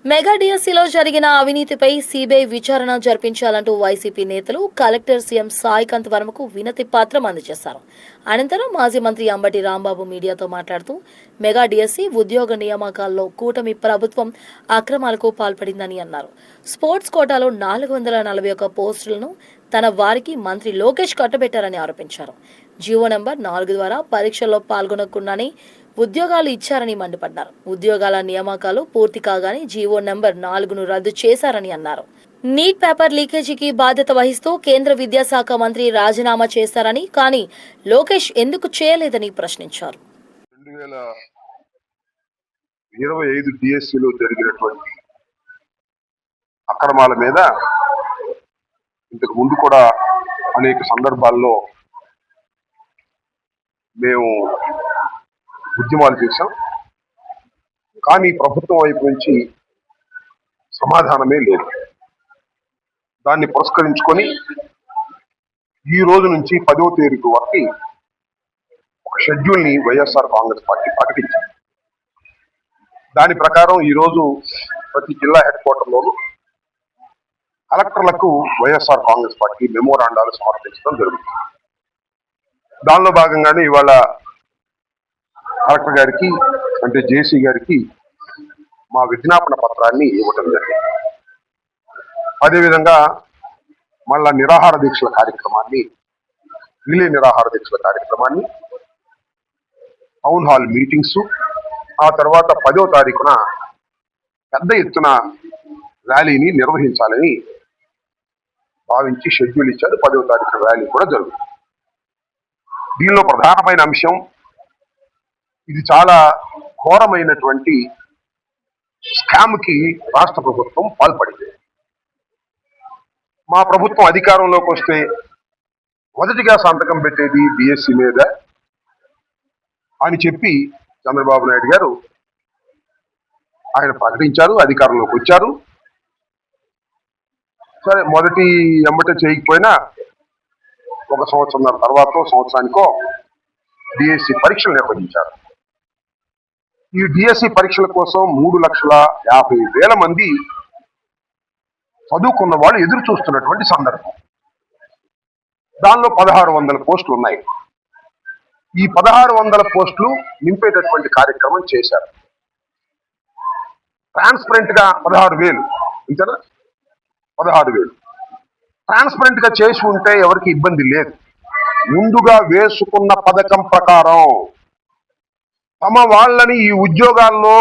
Mega డిఎస్సీలో జరిగిన అవినీతిపై CBI విచారణ జరిపించాలంటూ వైసీపీ నేతలు కలెక్టర్ సీఎం సాయికాంత్ వర్మకు వినతి పత్రం అందజేశారు. అనంతరం మాజీ మంత్రి అంబటి రాంబాబు మీడియాతో మాట్లాడుతూ మెగా డిఎస్సీ ఉద్యోగ నియామకాల్లో కూటమి ప్రభుత్వం అక్రమాలకు పాల్పడిందని అన్నారు. స్పోర్ట్స్ కోటాలో 441 పోస్టులను తన వారికి మంత్రి లోకేష్ కట్టబెట్టారని ఆరోపించారు. జీవో నంబర్ 4 ద్వారా పరీక్షల్లో పాల్గొనకుండానే ఉద్యోగాలు ఇచ్చారని మండిపడ్డారు. ఉద్యోగాల నియామకాలు పూర్తి కాగానే జీవో నంబర్ 4ను రద్దు చేశారని అన్నారు. నీట్ పేపర్ లీకేజీకి బాధ్యత వహిస్తూ కేంద్ర విద్యాశాఖ మంత్రి రాజీనామా చేశారని, కానీ లోకేష్ ఎందుకు చేయలేదని ప్రశ్నించారు. 2025 డిఎస్సీలో జరిగినటువంటి అక్రమాల మీద ఇంతకు ముందు కూడా అనేక సందర్భాల్లో మేము ఉద్యమాలు చేశాం. కానీ ప్రభుత్వం వైపు నుంచి సమాధానమే లేదు. దాన్ని పురస్కరించుకొని ఈ రోజు నుంచి 10వ తేదీ వరకు ఒక షెడ్యూల్ని వైఎస్ఆర్ కాంగ్రెస్ పార్టీ ప్రకటించింది. దాని ప్రకారం ఈరోజు ప్రతి జిల్లా హెడ్ క్వార్టర్లోనూ కలెక్టర్లకు వైఎస్ఆర్ కాంగ్రెస్ పార్టీ మెమోరాండాలు సమర్పించడం జరుగుతుంది. దానిలో భాగంగానే ఇవాళ కలెక్టర్ గారికి అంటే జేసీ గారికి మా విజ్ఞాపన పత్రాన్ని ఇవ్వటం జరిగింది. అదేవిధంగా మళ్ళా నిరాహార దీక్షల కార్యక్రమాన్ని రిలే నిరాహార దీక్షల కార్యక్రమాన్ని టౌన్ హాల్ మీటింగ్స్, ఆ తర్వాత 10వ తారీఖున పెద్ద ఎత్తున ర్యాలీని నిర్వహించాలని భావించి షెడ్యూల్ ఇచ్చారు. 10వ తారీఖున ర్యాలీ కూడా జరుగుతుంది. దీనిలో ప్రధానమైన అంశం, ఇది చాలా ఘోరమైనటువంటి స్కామ్కి రాష్ట్ర ప్రభుత్వం పాల్పడింది. మా ప్రభుత్వం అధికారంలోకి వస్తే మొదటిగా సంతకం పెట్టేది డిఎస్సీ మీద అని చెప్పి చంద్రబాబు నాయుడు గారు ఆయన ప్రకటించారు. అధికారంలోకి వచ్చారు. సరే, మొదటి ఎమ్మట చేయకపోయినా ఒక సంవత్సరంన్నర తర్వాత సంవత్సరానికో డిఎస్సీ పరీక్షలు నిర్వహించారు. ఈ డిఎస్సీ పరీక్షల కోసం 3,50,000 మంది చదువుకున్న వాళ్ళు ఎదురు చూస్తున్నటువంటి సందర్భం. దానిలో 1,600 పోస్టులు ఉన్నాయి. ఈ 1,600 పోస్టులు నింపేటటువంటి కార్యక్రమం చేశారు. ట్రాన్స్పరెంట్ గా 16,000 ఇంతేనా, 16,000 ట్రాన్స్పరెంట్ గా చేసి ఉంటే ఎవరికి ఇబ్బంది లేదు. ముందుగా వేసుకున్న పథకం ప్రకారం తమ వాళ్ళని ఈ ఉద్యోగాల్లో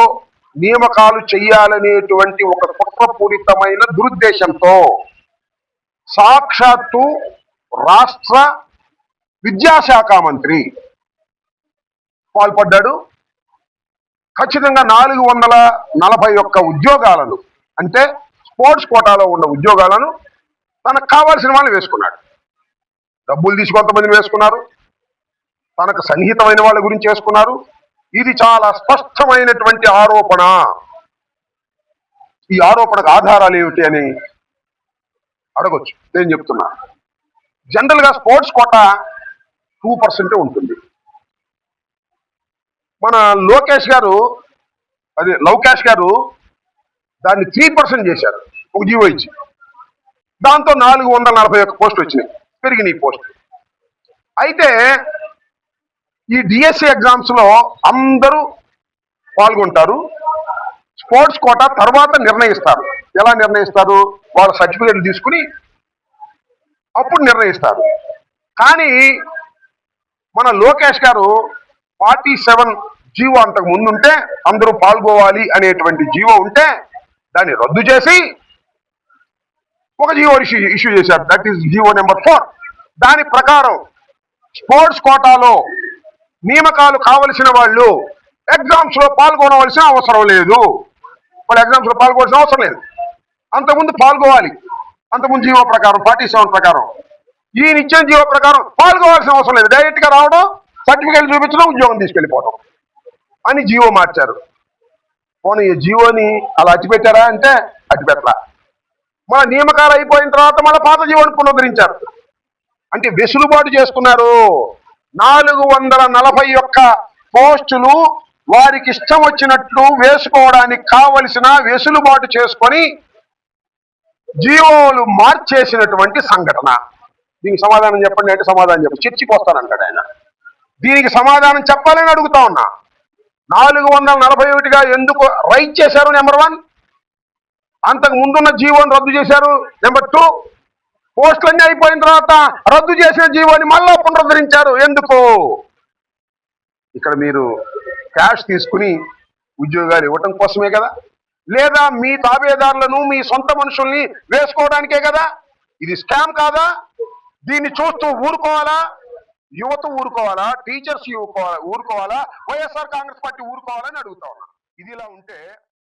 నియామకాలు చెయ్యాలనేటువంటి ఒక కుట్రపూరితమైన దురుద్దేశంతో సాక్షాత్తు రాష్ట్ర విద్యాశాఖ మంత్రి పాల్పడ్డాడు. ఖచ్చితంగా 441 ఉద్యోగాలను, అంటే స్పోర్ట్స్ కోటాలో ఉన్న ఉద్యోగాలను తనకు కావాల్సిన వాళ్ళని వేసుకున్నాడు. డబ్బులు తీసి కొంతమందిని వేసుకున్నారు, తనకు సన్నిహితమైన వాళ్ళ గురించి వేసుకున్నారు. ఇది చాలా స్పష్టమైనటువంటి ఆరోపణ. ఈ ఆరోపణకు ఆధారాలు ఏమిటి అని అడగొచ్చు. నేను చెప్తున్నా, జనరల్ గా స్పోర్ట్స్ కోటా 2% ఉంటుంది. మన లవకేష్ గారు దాన్ని 3% చేశారు ఒక జీవో ఇచ్చి. దాంతో 441 పోస్టులు వచ్చినాయి, పెరిగినాయి పోస్టులు. అయితే ఈ డిఎస్సీ ఎగ్జామ్స్ లో అందరూ పాల్గొంటారు. స్పోర్ట్స్ కోటా తర్వాత నిర్ణయిస్తారు. ఎలా నిర్ణయిస్తారు? వాళ్ళ సర్టిఫికేట్లు తీసుకుని అప్పుడు నిర్ణయిస్తారు. కానీ మన లోకేష్ గారు 47 జీవో అంతకు ముందుంటే, అందరూ పాల్గొవాలి అనేటువంటి జీవో ఉంటే దాన్ని రద్దు చేసి ఒక జీవో ఇష్యూ చేశారు. That is GO number 4. దాని ప్రకారం స్పోర్ట్స్ కోటాలో నియామకాలు కావలసిన వాళ్ళు ఎగ్జామ్స్ లో పాల్గొనవలసిన అవసరం లేదు. వాళ్ళు ఎగ్జామ్స్ లో పాల్గొనవలసిన అవసరం లేదు. అంతకుముందు పాల్గొవాలి. అంతకుముందు జీవో ప్రకారం 47 ప్రకారం, ఈ నిత్యం జీవో ప్రకారం పాల్గొవాల్సిన అవసరం లేదు. డైరెక్ట్ గా రావడం, సర్టిఫికేట్ చూపించడం, ఉద్యోగం తీసుకెళ్లిపోవడం అని జీవో మార్చారు. పోనీ ఈ జీవోని అలా అట్టిపెట్టారా అంటే అట్టిపెట్టలా. మన నియామకాలు అయిపోయిన తర్వాత మళ్ళీ పాత జీవోని పునరుద్ధరించారు. అంటే వెసులుబాటు చేసుకున్నారు. 441 పోస్టులు వారికి ఇష్టం వచ్చినట్లు వేసుకోవడానికి కావలసిన వెసులుబాటు చేసుకొని జీవోలు మార్చేసినటువంటి సంఘటన. దీనికి సమాధానం చెప్పండి అంటే సమాధానం చెప్పండి. చర్చికి వస్తానంటాడు ఆయన. దీనికి సమాధానం చెప్పాలని అడుగుతా ఉన్నా. 441గా ఎందుకు రైట్ చేశారు? నెంబర్ 1. అంతకు ముందున్న జీవోని రద్దు చేశారు. నెంబర్ 2, పోస్టులన్నీ అయిపోయిన తర్వాత రద్దు చేసిన జీవోని మళ్ళా పునరుద్ధరించారు. ఎందుకు? ఇక్కడ మీరు క్యాష్ తీసుకుని ఉద్యోగాలు ఇవ్వటం కోసమే కదా, లేదా మీ తాబేదారులను మీ సొంత మనుషుల్ని వేసుకోవడానికే కదా? ఇది స్కామ్ కాదా? దీన్ని చూస్తూ ఊరుకోవాలా? యువత ఊరుకోవాలా? టీచర్స్ ఊరుకోవాలా? వైఎస్ఆర్ కాంగ్రెస్ పార్టీ ఊరుకోవాలని అడుగుతా ఉన్నా. ఇది ఇలా ఉంటే